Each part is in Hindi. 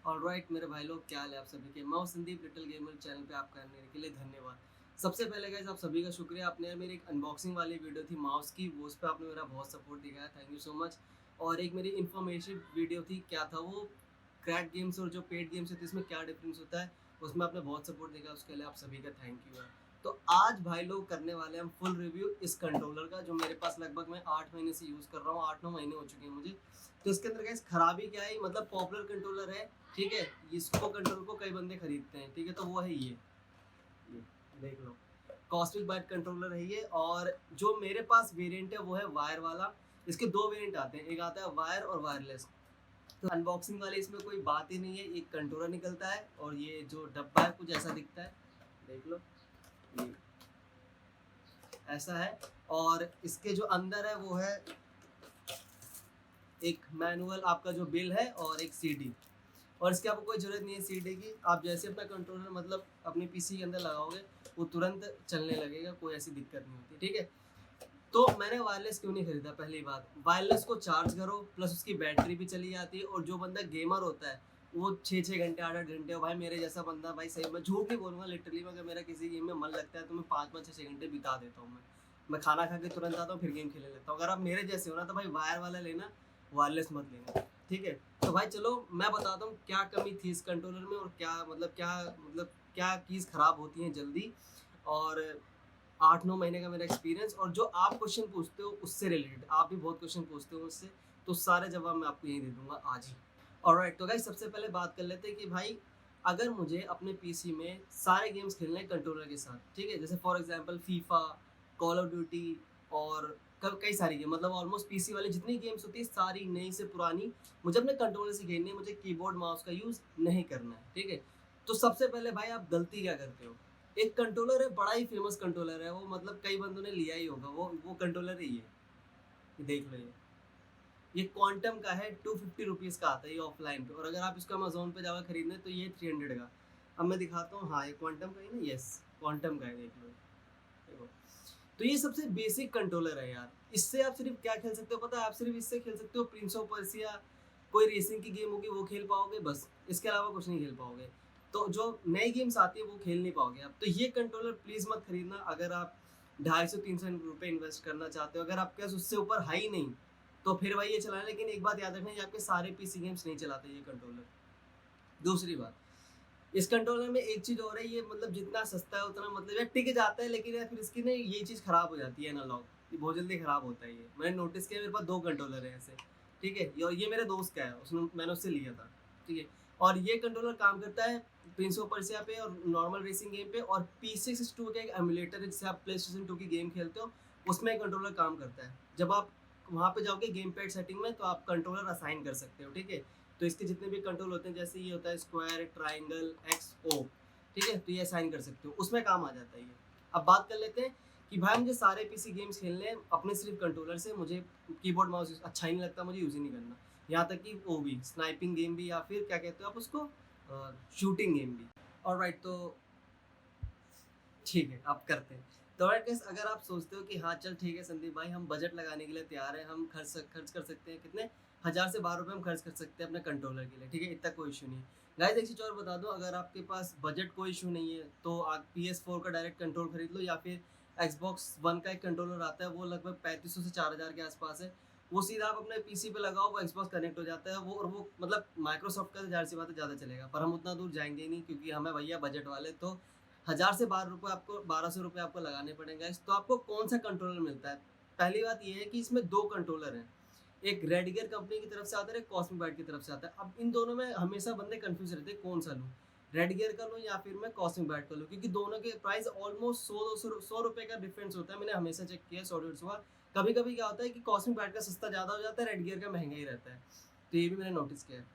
ऑलराइट मेरे भाई लोग, क्या हाल है आप सभी के। मैं हूं संदीप, लिटिल गेमर चैनल पे आपका आने के लिए धन्यवाद। सबसे पहले गाइस आप सभी का शुक्रिया, आपने यार मेरी एक अनबॉक्सिंग वाली वीडियो थी माउस की, वो उस पर आपने मेरा बहुत सपोर्ट दिखाया, थैंक यू सो मच। और एक मेरी इन्फॉर्मेटिव वीडियो थी, क्या था वो, क्रैक गेम्स और जो पेड गेम्स होते हैं इसमें क्या डिफरेंस होता है, उसमें आपने बहुत सपोर्ट दिखाया, उसके लिए आप सभी का थैंक यू है। तो आज भाई लोग करने वाले हैं हम फुल रिव्यू इस कंट्रोलर का, जो मेरे पास लगभग मैं 8 महीने से यूज़ कर रहा हूँ, 8-9 महीने हो चुके हैं मुझे। तो इसके अंदर गाइस खराबी क्या है, मतलब पॉपुलर कंट्रोलर है, ठीक है। इसको कंट्रोल को कई बंदे खरीदते हैं, ठीक है, तो वो है ये देख लो, कॉस्मिक बाइट कंट्रोलर है ये। और जो मेरे पास वेरिएंट है वो है वायर वाला। इसके दो वेरिएंट आते हैं, एक आता है वायर और वायरलेस। तो अनबॉक्सिंग वाले इसमें कोई बात ही नहीं है, एक कंट्रोलर निकलता है और ये जो डब्बा है कुछ ऐसा दिखता है, देख लो, ये ऐसा है। और इसके जो अंदर है वो है एक मैनुअल, आपका जो बिल है, और एक सीडी। और इसकी आपको कोई ज़रूरत नहीं है सीडी की, आप जैसे अपना कंट्रोलर मतलब अपने पीसी के अंदर लगाओगे वो तुरंत चलने लगेगा, कोई ऐसी दिक्कत नहीं होती, ठीक है। तो मैंने वायरलेस क्यों नहीं खरीदा, पहली बात, वायरलेस को चार्ज करो प्लस उसकी बैटरी भी चली जाती है, और जो बंदा गेमर होता है वो 6-6 घंटे 8-8 घंटे, और भाई मेरे जैसा बंदा, भाई सही मैं झूठ नहीं बोलूँगा, लिटरली अगर मेरा किसी गेम में मन लगता है तो मैं 5-5 6-6 घंटे बिता देता हूँ। मैं खाना खा के तुरंत आता हूँ, फिर गेम खेलने लगता हूँ। अगर आप मेरे जैसे हो ना तो भाई वायर वाला लेना, वायरलेस मत लेना, ठीक है। तो भाई चलो मैं बताता हूँ क्या कमी थी इस कंट्रोलर में, और क्या चीज़ खराब होती है जल्दी, और 8-9 महीने का मेरा एक्सपीरियंस, और जो आप क्वेश्चन पूछते हो उससे रिलेटेड, आप भी बहुत क्वेश्चन पूछते हो मुझसे, तो सारे जवाब मैं आपको यही दे दूंगा आज ही। ऑलराइट, तो गाइस सबसे पहले बात कर लेते हैं कि भाई अगर मुझे अपने पीसी में सारे गेम्स खेलने हैं कंट्रोलर के साथ, ठीक है, जैसे for example FIFA, call of duty, और कई सारी गेम, मतलब ऑलमोस्ट पीसी वाली जितनी गेम्स होती है सारी, नई से पुरानी, मुझे अपने कंट्रोलर से खेलनी है, मुझे कीबोर्ड माउस का यूज़ नहीं करना है, ठीक है। तो सबसे पहले भाई आप गलती क्या करते हो, एक कंट्रोलर है, बड़ा ही फेमस कंट्रोलर है वो, मतलब कई बंदों ने लिया ही होगा, वो कंट्रोलर ही है, ये देख लो, ये क्वांटम का है, 250 रुपीज़ का आता है ये ऑफलाइन पे, और अगर आप इसको अमेजोन पे जाकर खरीदने तो ये 300 का। अब मैं दिखाता हूँ, हाँ ये क्वांटम का ही ना, यस क्वांटम का है, देख लो, देखो। तो ये सबसे बेसिक कंट्रोलर है यार, इससे आप सिर्फ क्या खेल सकते हो पता है, आप सिर्फ इससे खेल सकते हो प्रिंस ऑफ पर्सिया, कोई रेसिंग की गेम होगी वो खेल पाओगे बस, इसके अलावा कुछ नहीं खेल पाओगे। तो जो नई गेम्स आती है वो खेल नहीं पाओगे आप। तो ये कंट्रोलर प्लीज़ मत खरीदना, अगर आप 250-300 रुपये इन्वेस्ट करना चाहते हो, अगर आपके पास उससे ऊपर है ही नहीं तो फिर भाई ये चलाना, लेकिन एक बात याद रखना, ये आपके सारे पीसी गेम्स नहीं चलाते ये कंट्रोलर। दूसरी बात, इस कंट्रोलर में एक चीज़ और है, ये मतलब जितना सस्ता है उतना मतलब यार टिक जाता है, लेकिन यार फिर इसकी ना ये चीज़ खराब हो जाती है एनालॉग, ये बहुत जल्दी खराब होता है। ये मैंने नोटिस किया, मेरे पास 2 कंट्रोलर है ऐसे, ठीक है, और ये मेरे दोस्त का है, उसने मैंने उससे लिया था, ठीक है। और ये कंट्रोलर काम करता है प्रिंस ऑफ पर्सिया पे और नॉर्मल रेसिंग गेम पे, और P6 का एक एमुलेटर है जिससे आप PlayStation 2 की गेम खेलते हो, उसमें कंट्रोलर काम करता है। जब आप वहाँ पे जाओगे गेम पैड सेटिंग में तो आप कंट्रोलर असाइन कर सकते हो, ठीक है। तो इसके जितने भी कंट्रोल होते हैं, जैसे ये होता है स्क्वायर, ट्राइंगल, एक्स, ओ, ठीक है, तो ये असाइन कर सकते हो, उसमें काम आ जाता है ये। अब बात कर लेते हैं कि भाई मुझे सारे पीसी गेम्स खेलने हैं अपने सिर्फ कंट्रोलर से, मुझे कीबोर्ड माउस अच्छा ही नहीं लगता, मुझे यूज़ ही नहीं करना, यहाँ तक कि वो भी स्नाइपिंग गेम भी, या फिर क्या कहते हो आप उसको, शूटिंग गेम भी। और राइट, तो ठीक है आप करते हैं। तो राइट गाइस, अगर आप सोचते हो कि हाँ चल ठीक है संदीप भाई, हम बजट लगाने के लिए तैयार हैं, हम खर्च कर सकते हैं, कितने 1000 से 12 रुपये हम खर्च कर सकते हैं अपने कंट्रोलर के लिए, ठीक है, इतना कोई इशू नहीं है। गाइस एक चीज़ और बता दूं, अगर आपके पास बजट कोई इशू नहीं है तो आप PS4 का डायरेक्ट कंट्रोल खरीद लो, या फिर Xbox 1 का एक कंट्रोलर आता है, वो लगभग 3500 से 4000 के आसपास है। वो सीधा आप अपने पीसी पे लगाओ, वो Xbox कनेक्ट हो जाता है, वो और वो मतलब माइक्रोसॉफ्ट का तो ज़ाहिर सी बात है ज़्यादा चलेगा, पर हम उतना दूर जाएंगे ही नहीं क्योंकि हमें भैया बजट वाले, तो 1000 से 12 रुपये आपको, 1200 रुपये आपको लगाने पड़ेंगे। तो आपको कौन सा कंट्रोलर मिलता है, पहली बात ये है कि इसमें दो कंट्रोलर हैं, एक रेड गियर कंपनी की तरफ से आता है, एक कॉस्मिक बाइट की तरफ से आता है। अब इन दोनों में हमेशा बंदे कंफ्यूज रहते हैं कौन सा लूँ, रेड गियर का लूँ या फिर मैं कॉस्मिक बाइट का लूँ, क्योंकि दोनों के प्राइस ऑलमोस्ट 100-200 का डिफरेंस होता है, मैंने हमेशा चेक किया 100-150 का। कभी कभी क्या होता है कि कॉस्मिक बाइट का सस्ता ज़्यादा हो जाता है, रेड गियर का महंगा ही रहता है, तो ये भी मैंने नोटिस किया है।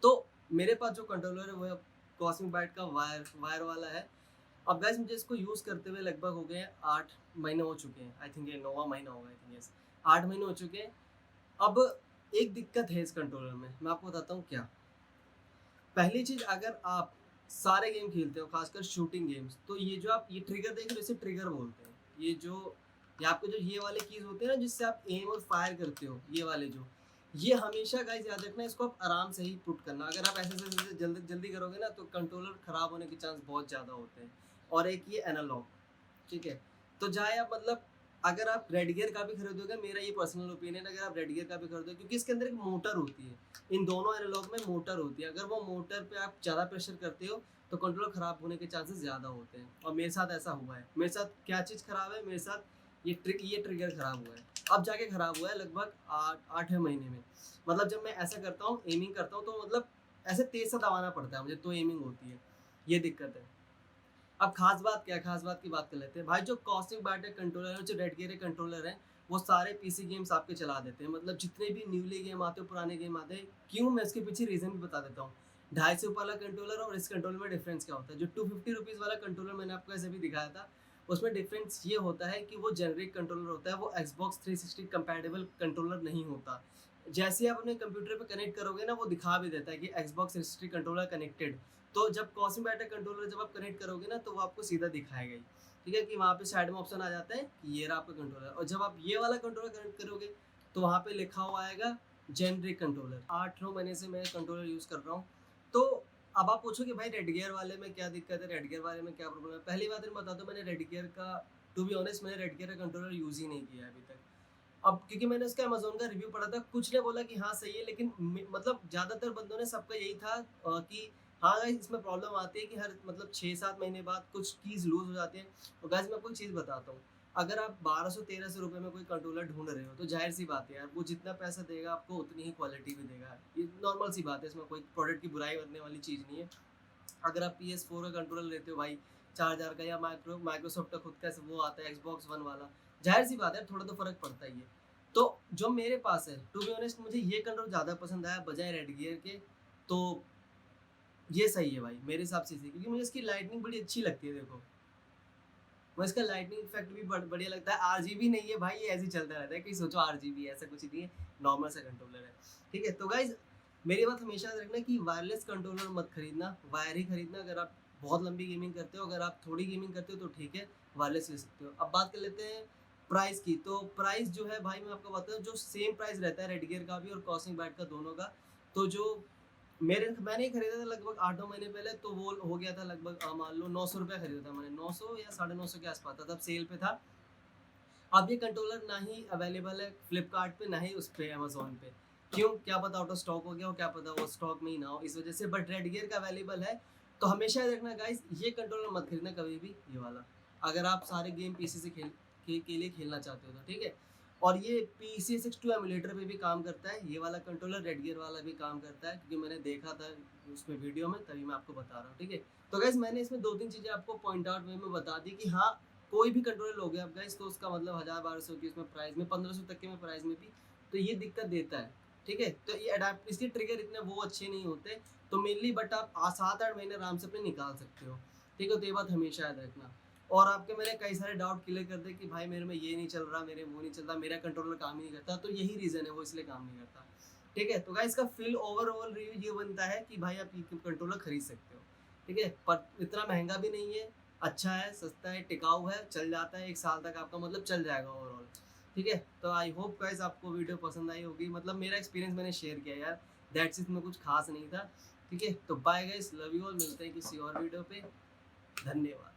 तो मेरे पास जो कंट्रोलर है वो कॉस्मिक बाइट का वायर वायर वाला है। अब गाइस मुझे इसको यूज़ करते हुए लगभग हो गए हैं 8 महीने हो चुके हैं, आई थिंक ये 9वां महीना होगा, आई थिंक यस, 8 महीने हो चुके हैं। अब एक दिक्कत है इस कंट्रोलर में, मैं आपको बताता हूँ क्या। पहली चीज़, अगर आप सारे गेम खेलते हो खासकर शूटिंग गेम्स, तो ये जो आप ये ट्रिगर देख रहे हो, इसे ट्रिगर बोलते हैं। ये आपके जो ये वाले कीज़ होते हैं ना जिससे आप एम और फायर करते हो, ये वाले जो, ये हमेशा गाइस याद रखना, इसको आप आराम से ही पुट करना। अगर आप ऐसे जल्दी जल्दी करोगे ना तो कंट्रोलर खराब होने के चांस बहुत ज़्यादा होते हैं। और एक ये एनालॉग, ठीक है। तो चाहे आप मतलब अगर आप रेड गियर का भी खरीदोगे, मेरा ये पर्सनल ओपिनियन, अगर आप रेड गियर का भी खरीदोगे, क्योंकि इसके अंदर एक मोटर होती है, इन दोनों एनालॉग में मोटर होती है। अगर वो मोटर पे आप ज़्यादा प्रेशर करते हो तो कंट्रोलर ख़राब होने के चांसेस ज़्यादा होते हैं। और मेरे साथ ऐसा हुआ है। मेरे साथ क्या चीज़ ख़राब है, मेरे साथ ये ट्रिगर ख़राब हुआ है। अब जाके ख़राब हुआ है लगभग 8वें महीने में। मतलब जब मैं ऐसा करता हूँ, एमिंग करता हूँ, तो मतलब ऐसे तेज़ से दबाना पड़ता है मुझे, तो एमिंग होती है। ये दिक्कत है। अब खास बात क्या है, खास बात की बात कर लेते हैं भाई। जो कॉस्मिक बैटर कंट्रोलर है, जो रेड गियर के कंट्रोलर हैं, वो सारे पीसी गेम्स आपके चला देते हैं। मतलब जितने भी न्यूली गेम आते हैं, पुराने गेम आते हैं, क्यों, मैं इसके पीछे रीज़न भी बता देता हूँ। 250 वाला कंट्रोलर और इस कंट्रोलर में डिफरेंस क्या होता है। जो 250 रुपीज़ वाला कंट्रोलर मैंने आपको ऐसे भी दिखाया था, उसमें डिफरेंस ये होता है कि वो जेनरिक कंट्रोलर होता है, वो Xbox 360 कंपैटिबल कंट्रोलर नहीं होता। जैसे ही आप अपने कंप्यूटर पे कनेक्ट करोगे ना, वो दिखा भी देता है कि Xbox 360 कंट्रोलर कनेक्टेड। तो जब कॉस्मिक बैटर कंट्रोलर जब आप कनेक्ट करोगे ना, तो वो आपको सीधा दिखाएगा ही, ठीक है, कि वहाँ पे साइड में ऑप्शन आ जाता है कि ये रहा आपका कंट्रोलर। और जब आप ये वाला कंट्रोलर कनेक्ट करोगे तो वहाँ पे लिखा हुआ आएगा जेनरिक कंट्रोलर। 8-9 महीने से मैं कंट्रोलर यूज़ कर रहा हूँ। तो अब आप पूछोगे भाई रेड गियर वाले में क्या दिक्कत है, रेड गियर वाले में क्या प्रॉब्लम है। पहली बात मैं बता दूँ, मैंने रेड गियर का, टू बी ऑनेस्ट, मैंने रेड गियर का कंट्रोलर यूज़ ही नहीं किया है अभी तक। अब क्योंकि मैंने उसका अमेज़न का रिव्यू पढ़ा था, कुछ ने बोला कि हाँ सही है, लेकिन मतलब ज़्यादातर बंदों ने, सबका यही था कि हाँ गाइस, इसमें प्रॉब्लम आती है कि हर मतलब 6-7 महीने बाद कुछ कीज़ लूज़ हो जाती हैं। और गाइस मैं आपको एक चीज़ बताता हूँ, अगर आप 1200-1300 रुपए में कोई कंट्रोलर ढूँढ रहे हो, तो ज़ाहिर-सी बात है यार, वो जितना पैसा देगा आपको उतनी ही क्वालिटी भी देगा। ये नॉर्मल सी बात है, इसमें कोई प्रोडक्ट की बुराई करने वाली चीज़ नहीं है। अगर आप PS4 का कंट्रोलर लेते हो भाई 4000 का, या माइक्रोसॉफ्ट का खुद का वो आता है Xbox One वाला, ज़ाहिर-सी बात है थोड़ा तो फ़र्क पड़ता ही है। तो जो मेरे पास है, टू बी ऑनेस्ट, मुझे ये कंट्रोलर ज़्यादा पसंद आया बजाय रेड गियर के। तो ये सही है भाई मेरे हिसाब से, क्योंकि मुझे इसकी लाइटनिंग बड़ी अच्छी लगती है। देखो, मुझे इसका लाइटनिंग इफेक्ट भी बढ़िया लगता है। आरजीबी नहीं है भाई, ये ऐसे ही चलता रहता है कि सोचो आरजीबी है, ऐसा कुछ नहीं है, नॉर्मल सा कंट्रोलर है। ठीक है, तो गाइज मेरी बात हमेशा याद रखना कि वायरलेस कंट्रोलर मत खरीदना, वायर ही खरीदना। अगर आप बहुत लंबी गेमिंग करते हो, अगर आप थोड़ी गेमिंग करते हो तो ठीक है, वायरलेस ले सकते हो। अब बात कर लेते हैं प्राइस की। तो प्राइस जो है भाई, मैं आपको बताऊँ, जो सेम प्राइस रहता है रेड गियर का भी और कॉस्मिक बैट का, दोनों का। तो जो मैंने ही खरीदा था लगभग 8-9 महीने पहले, तो वो हो गया था लगभग मान लो 900 रुपया खरीदा था मैंने, 900 या 950 के आसपास था, तब सेल पे था। अब ये कंट्रोलर ना ही अवेलेबल है फ्लिपकार्ट पे, ना ही उस पे अमेज़न पे। क्यों? क्या पता आउट ऑफ स्टॉक हो गया हो, क्या पता वो स्टॉक में ही ना हो, इस वजह से। बट रेड गियर का अवेलेबल है। तो हमेशा याद रखना गाइस, ये कंट्रोलर मत खरीदना कभी भी, ये वाला। अगर आप सारे गेम पीसी से के लिए खेलना चाहते हो तो, ठीक है। और ये PC62 एमुलेटर पे भी काम करता है, ये वाला कंट्रोलर रेड गियर वाला भी काम करता है, क्योंकि मैंने देखा था उसमें वीडियो में, तभी मैं आपको बता रहा हूँ, ठीक है। तो गाइस मैंने इसमें 2-3 चीज़ें आपको पॉइंट आउट वे में बता दी कि हाँ, कोई भी कंट्रोलर लोगे आप गाइस, तो उसका मतलब 1000-1200 की उसमें प्राइस में, 1500 तक के में प्राइस में भी, तो ये दिक्कत देता है, ठीक है। तो ये अडाप्ट, इसके ट्रिगर इतने वो अच्छे नहीं होते, तो मेनली, बट आप 7-8 महीने आराम से अपने निकाल सकते हो, ठीक है। तो ये बात हमेशा याद रखना। और आपके मैंने कई सारे डाउट क्लियर कर दिए कि भाई मेरे में ये नहीं चल रहा, मेरे वो नहीं चल रहा, मेरा कंट्रोलर काम ही नहीं करता, तो यही रीज़न है, वो इसलिए काम नहीं करता, ठीक है। तो गाइस इसका फिल ओवरऑल रिव्यू ये बनता है कि भाई आप ये कंट्रोलर खरीद सकते हो, ठीक है। पर इतना महंगा भी नहीं है, अच्छा है, सस्ता है, टिकाऊ है, चल जाता है 1 साल तक आपका, मतलब चल जाएगा ओवरऑल, ठीक है। तो आई होप गाइस आपको वीडियो पसंद आई होगी। मतलब मेरा एक्सपीरियंस मैंने शेयर किया यार, दैट्स इट, में कुछ खास नहीं था, ठीक है। तो bye guys, love you all, मिलते हैं किसी और वीडियो पे। धन्यवाद।